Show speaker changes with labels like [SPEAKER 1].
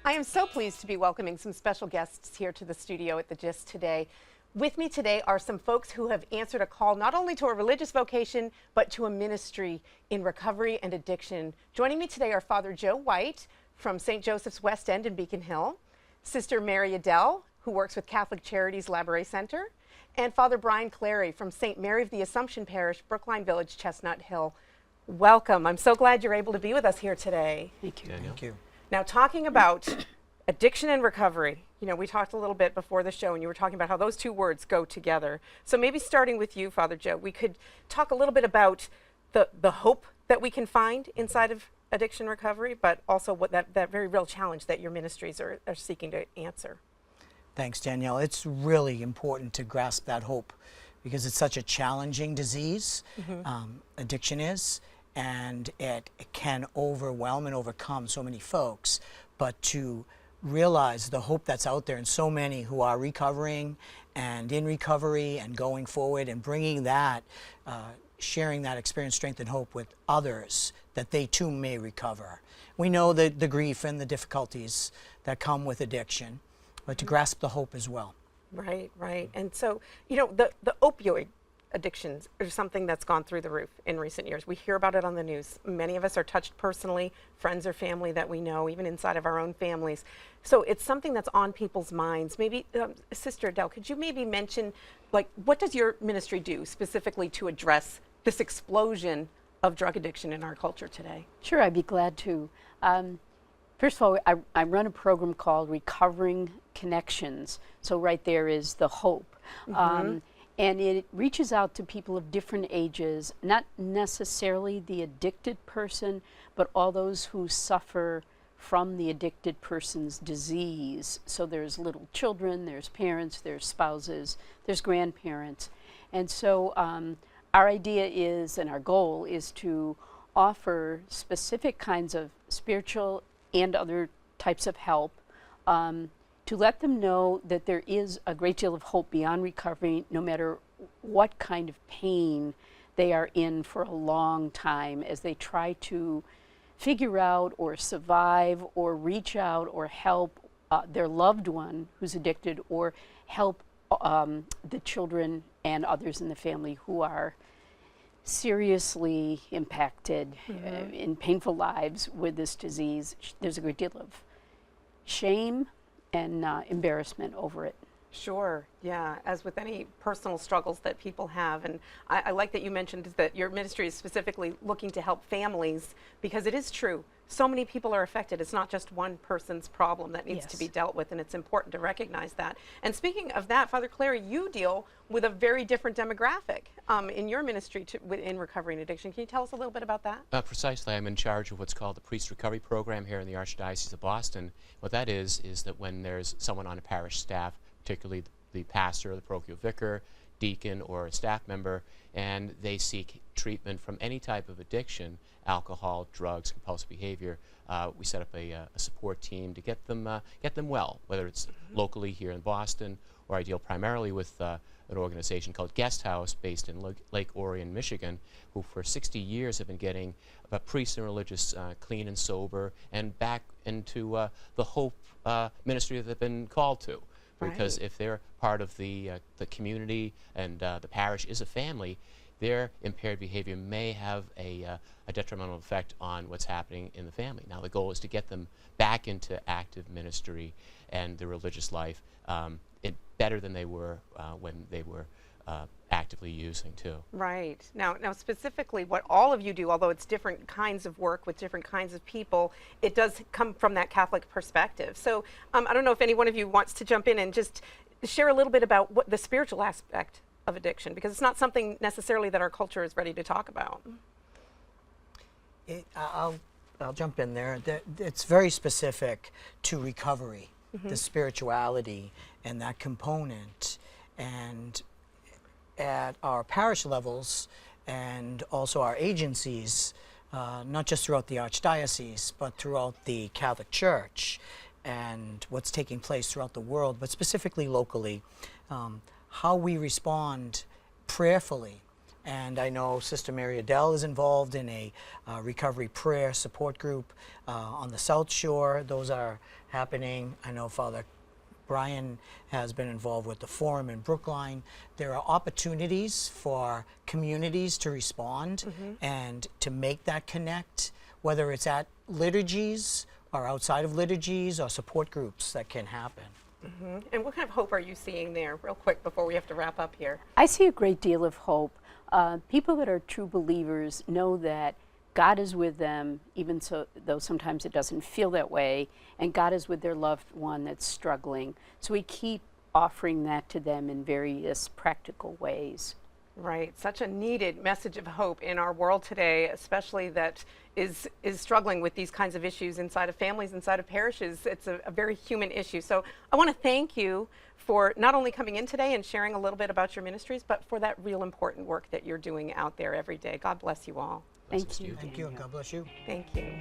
[SPEAKER 1] I am so pleased to be welcoming some special guests here to the studio at The Gist today. With me today are some folks who have answered a call not only to a religious vocation, but to a ministry in recovery and addiction. Joining me today are Father Joe White from St. Joseph's West End in Beacon Hill, Sister Maryadele, who works with Catholic Charities Labouré Center, and Father Brian Clary from St. Mary of the Assumption Parish, Brookline Village, Chestnut Hill. Welcome. I'm so glad you're able to be with us here today.
[SPEAKER 2] Thank you.
[SPEAKER 3] Thank you.
[SPEAKER 1] Now, talking about addiction and recovery, you know, we talked a little bit before the show and you were talking about how those two words go together. So maybe starting with you, Father Joe, we could talk a little bit about the hope that we can find inside of addiction recovery, but also what that very real challenge that your ministries are seeking to answer.
[SPEAKER 3] Thanks, Danielle. It's really important to grasp that hope because it's such a challenging disease, addiction is, and it can overwhelm and overcome so many folks. But to realize the hope that's out there in so many who are recovering and in recovery and going forward and bringing that, sharing that experience, strength, and hope with others that they too may recover. We know the grief and the difficulties that come with addiction, but to grasp the hope as well.
[SPEAKER 1] Right, right. And so, you know, the opioid addictions are something that's gone through the roof in recent years. We hear about it on the news. Many of us are touched personally, friends or family that we know, even inside of our own families. So it's something that's on people's minds. Maybe, Sister Adele, could you maybe mention, like, what does your ministry do specifically to address this explosion of drug addiction in our culture today?
[SPEAKER 2] Sure, I'd be glad to. First of all, I run a program called Recovering Connections. So right there is the hope. And it reaches out to people of different ages, not necessarily the addicted person, but all those who suffer from the addicted person's disease. So there's little children, there's parents, there's spouses, there's grandparents. And so our idea is, and our goal is to offer specific kinds of spiritual and other types of help to let them know that there is a great deal of hope beyond recovery, no matter what kind of pain they are in for a long time as they try to figure out or survive or reach out or help their loved one who's addicted or help the children and others in the family who are seriously impacted in painful lives with this disease. There's a great deal of shame and embarrassment over it.
[SPEAKER 1] Sure, yeah, as with any personal struggles that people have. And I like that you mentioned that your ministry is specifically looking to help families, because it is true. So many people are affected. It's not just one person's problem that needs to be dealt with, and it's important to recognize that. And speaking of that, Father Clary, you deal with a very different demographic in your ministry in recovery and addiction. Can you tell us a little bit about that?
[SPEAKER 4] Precisely. I'm in charge of what's called the Priest Recovery Program here in the Archdiocese of Boston. What that is that when there's someone on a parish staff, particularly the pastor, the parochial vicar, deacon, or a staff member, and they seek treatment from any type of addiction, alcohol, drugs, compulsive behavior, we set up a support team to get them well, whether it's locally here in Boston, or I deal primarily with an organization called Guest House based in Lake Orion, Michigan, who for 60 years have been getting priests and religious clean and sober and back into the hope ministry that they've been called to. Because if they're part of the community and the parish is a family, their impaired behavior may have a detrimental effect on what's happening in the family. Now, the goal is to get them back into active ministry and the religious life better than they were when they were actively using too. Right.
[SPEAKER 1] Now specifically what all of you do, although it's different kinds of work with different kinds of people, it does come from that Catholic perspective. So I don't know if any one of you wants to jump in and just share a little bit about what the spiritual aspect of addiction, because it's not something necessarily that our culture is ready to talk about.
[SPEAKER 3] I'll jump in there. It's very specific to recovery, the spirituality and that component. And at our parish levels and also our agencies, not just throughout the Archdiocese, but throughout the Catholic Church and what's taking place throughout the world, but specifically locally, how we respond prayerfully And I know Sister Maryadele is involved in a recovery prayer support group on the South Shore. Those are happening. I know Father Brian has been involved with the Forum in Brookline. There are opportunities for communities to respond and to make that connect, whether it's at liturgies or outside of liturgies or support groups that can happen.
[SPEAKER 1] And what kind of hope are you seeing there, real quick, before we have to wrap up here?
[SPEAKER 2] I see a great deal of hope. People that are true believers know that God is with them, even though sometimes it doesn't feel that way, and God is with their loved one that's struggling. So we keep offering that to them in various practical ways.
[SPEAKER 1] Right, such a needed message of hope in our world today, especially that is struggling with these kinds of issues inside of families, inside of parishes. It's a very human issue. So I want to thank you for not only coming in today and sharing a little bit about your ministries, but for that real important work that you're doing out there every day. God bless you all.
[SPEAKER 2] Thank you.
[SPEAKER 3] Thank you, and God bless you.
[SPEAKER 1] Thank you.